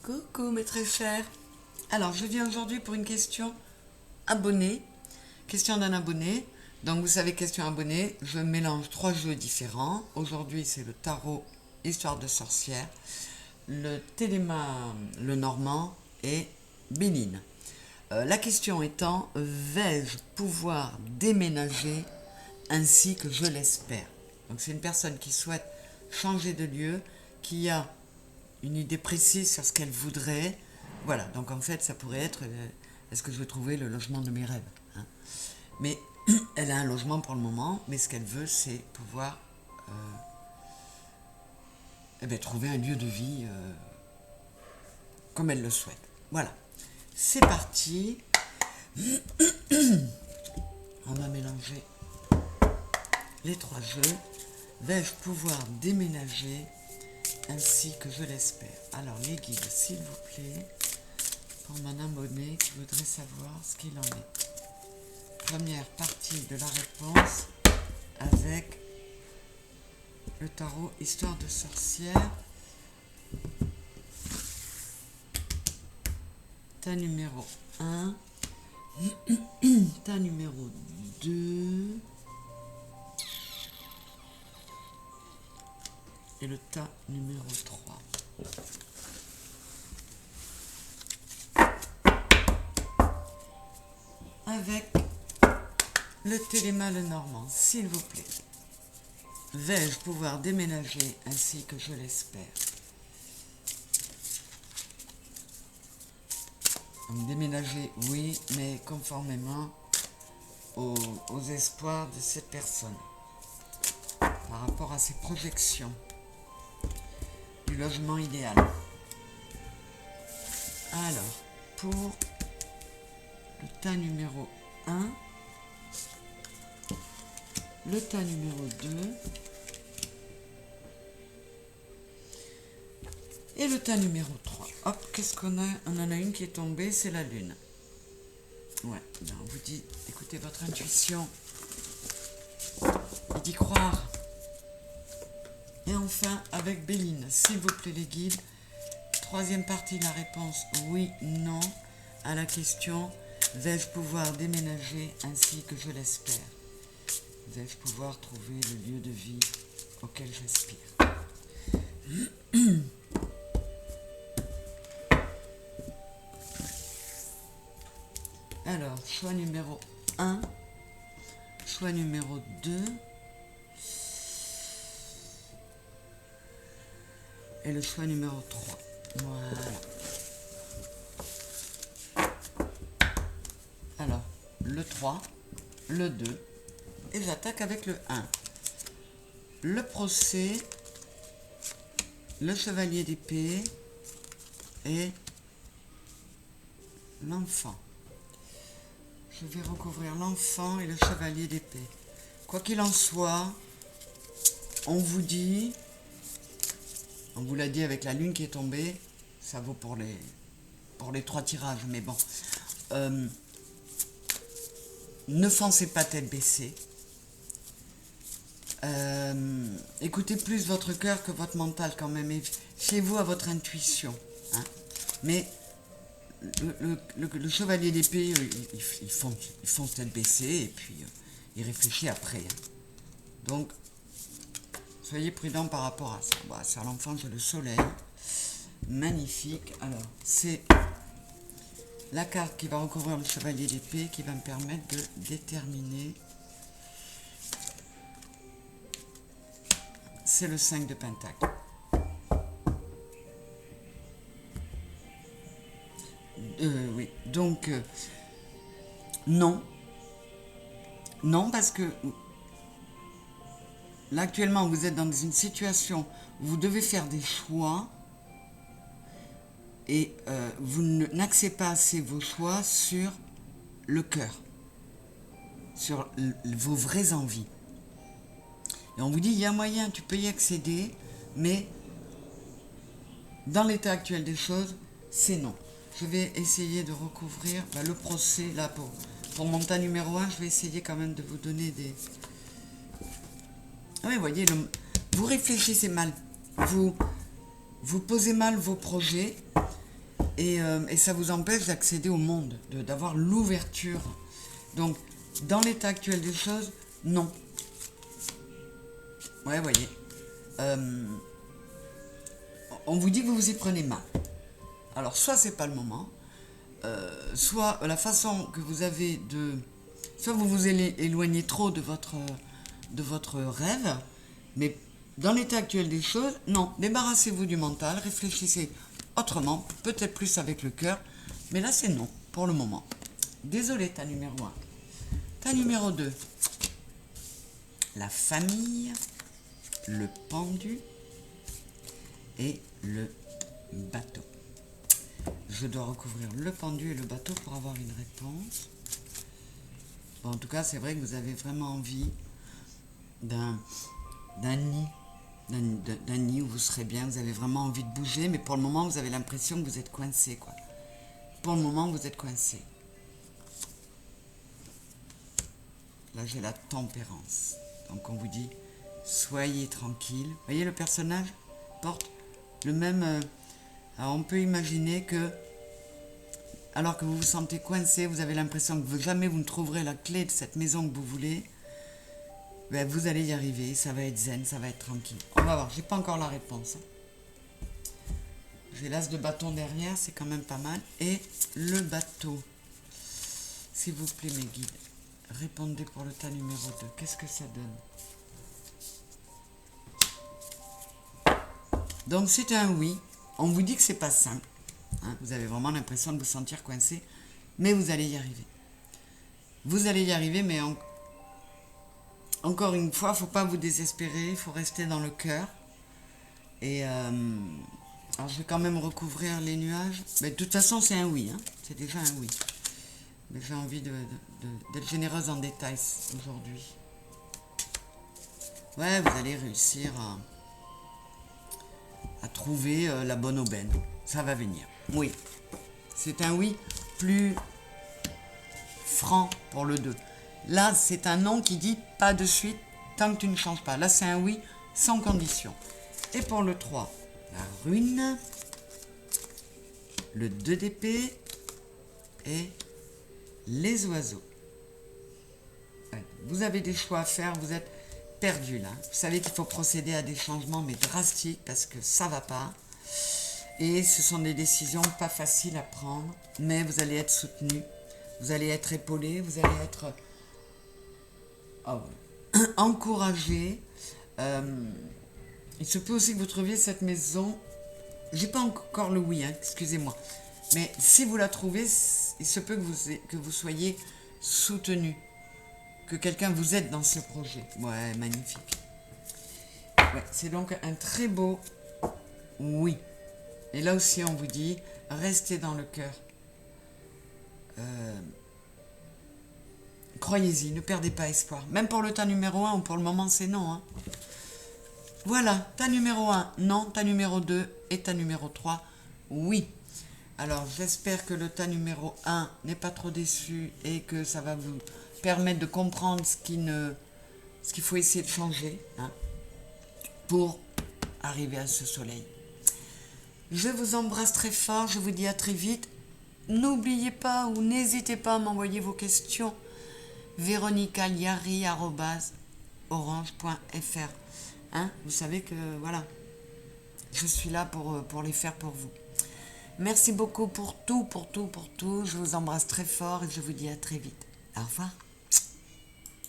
Coucou mes très chers. Alors je viens aujourd'hui pour une question abonnée. Question d'un abonné. Donc vous savez, question abonné, je mélange 3 jeux différents. Aujourd'hui c'est le tarot Histoire de sorcière, le téléma le normand et Béline. La question étant, vais-je pouvoir déménager ainsi que je l'espère? Donc c'est une personne qui souhaite changer de lieu, qui a une idée précise sur ce qu'elle voudrait. Voilà, donc en fait ça pourrait être, est-ce que je vais trouver le logement de mes rêves, hein? Mais elle a un logement pour le moment, mais ce qu'elle veut c'est pouvoir trouver un lieu de vie comme elle le souhaite. Voilà, c'est parti. On va mélanger les 3 jeux. Vais-je pouvoir déménager ainsi que je l'espère? Alors les guides, s'il vous plaît, pour mon abonné qui voudrait savoir ce qu'il en est. Première partie de la réponse avec le tarot Histoire de sorcière. Tas numéro 1, tas numéro 2 et le tas numéro 3. Avec le téléma le normand, s'il vous plaît. Vais-je pouvoir déménager ainsi que je l'espère? Donc, déménager, oui, mais conformément aux espoirs de cette personne, par rapport à ses projections du logement idéal. Alors, pour le tas numéro 1, le tas numéro 2 et le tas numéro 3. Hop, qu'est-ce qu'on a? On en a une qui est tombée, c'est la lune. Ouais, ben on vous dit, écoutez votre intuition et d'y croire. Et enfin, avec Béline, s'il vous plaît les guides, troisième partie de la réponse, oui, non, à la question, vais-je pouvoir déménager ainsi que je l'espère? Vais-je pouvoir trouver le lieu de vie auquel j'aspire? Alors, choix numéro 1, choix numéro 2 et le choix numéro 3. Voilà. Alors, le 3, le 2 et j'attaque avec le 1. Le procès, le chevalier d'épée et l'enfant. Je vais recouvrir l'enfant et le chevalier d'épée. Quoi qu'il en soit, on vous dit, on vous l'a dit avec la lune qui est tombée, ça vaut pour les 3 tirages, mais bon. Ne foncez pas tête baissée. Écoutez plus votre cœur que votre mental quand même. Et fiez-vous à votre intuition, hein. Mais le chevalier d'épée, il fonce tête baissée et puis il réfléchit après, hein. Donc, soyez prudents par rapport à ça. Bon, sur l'enfant, j'ai le soleil. Magnifique. Alors, c'est la carte qui va recouvrir le chevalier d'épée qui va me permettre de déterminer. C'est le 5 de pentacle. Oui, donc non. Non, parce que là actuellement vous êtes dans une situation où vous devez faire des choix et vous n'axez pas assez vos choix sur le cœur, sur vos vraies envies. Et on vous dit, il y a moyen, tu peux y accéder, mais dans l'état actuel des choses, c'est non. Je vais essayer de recouvrir le procès, là, pour mon tas numéro 1, je vais essayer quand même de vous donner des... Ah oui, vous voyez, vous réfléchissez mal, vous posez mal vos projets, et ça vous empêche d'accéder au monde, d'avoir l'ouverture. Donc, dans l'état actuel des choses, non. Ouais, voyez. On vous dit que vous vous y prenez mal. Alors, soit c'est pas le moment, soit la façon que vous avez de... Soit vous vous éloignez trop de votre rêve, mais dans l'état actuel des choses, non, débarrassez-vous du mental, réfléchissez autrement, peut-être plus avec le cœur, mais là c'est non, pour le moment. Désolé, ta numéro 1. Ta numéro 2, la famille, le pendu et le bateau. Je dois recouvrir le pendu et le bateau pour avoir une réponse. Bon, en tout cas, c'est vrai que vous avez vraiment envie d'un nid. D'un nid où vous serez bien, vous avez vraiment envie de bouger, mais pour le moment, vous avez l'impression que vous êtes coincé, quoi. Pour le moment, vous êtes coincé. Là, j'ai la tempérance. Donc, on vous dit, soyez tranquille. Vous voyez, le personnage porte le même... alors, on peut imaginer que, alors que vous vous sentez coincé, vous avez l'impression que jamais vous ne trouverez la clé de cette maison que vous voulez, ben, vous allez y arriver, ça va être zen, ça va être tranquille. On va voir, j'ai pas encore la réponse. J'ai l'as de bâton derrière, c'est quand même pas mal. Et le bateau. S'il vous plaît, mes guides, répondez pour le tas numéro 2. Qu'est-ce que ça donne? Donc c'est un oui. On vous dit que c'est pas simple. Hein, vous avez vraiment l'impression de vous sentir coincé, mais vous allez y arriver. Vous allez y arriver, mais encore une fois, il ne faut pas vous désespérer, il faut rester dans le cœur. Et alors je vais quand même recouvrir les nuages. Mais de toute façon, c'est un oui, hein. C'est déjà un oui. Mais j'ai envie d'être généreuse en détail aujourd'hui. Ouais, vous allez réussir à trouver la bonne aubaine. Ça va venir. Oui. C'est un oui plus franc pour le 2. Là, c'est un non qui dit pas de suite tant que tu ne changes pas. Là, c'est un oui sans condition. Et pour le 3, la rune, le 2 d'épée et les oiseaux. Ouais, vous avez des choix à faire, vous êtes perdu là. Vous savez qu'il faut procéder à des changements, mais drastiques, parce que ça va pas. Et ce sont des décisions pas faciles à prendre, mais vous allez être soutenu, vous allez être épaulé, vous allez être encouragé. Il se peut aussi que vous trouviez cette maison. J'ai pas encore le oui, hein, excusez-moi. Mais si vous la trouvez, il se peut que vous soyez soutenu, que quelqu'un vous aide dans ce projet. Ouais, magnifique. Ouais, c'est donc un très beau oui. Et là aussi, on vous dit, restez dans le cœur. Croyez-y, ne perdez pas espoir. Même pour le tas numéro 1, ou pour le moment, c'est non. Hein. Voilà, tas numéro 1, non. Tas numéro 2 et tas numéro 3, oui. Alors, j'espère que le tas numéro 1 n'est pas trop déçu et que ça va vous permettre de comprendre ce qu'il faut essayer de changer, hein, pour arriver à ce soleil. Je vous embrasse très fort, je vous dis à très vite. N'oubliez pas ou n'hésitez pas à m'envoyer vos questions. veronicaliari@orange.fr. Hein, vous savez que voilà, je suis là pour les faire pour vous. Merci beaucoup pour tout. Je vous embrasse très fort et je vous dis à très vite. Au revoir.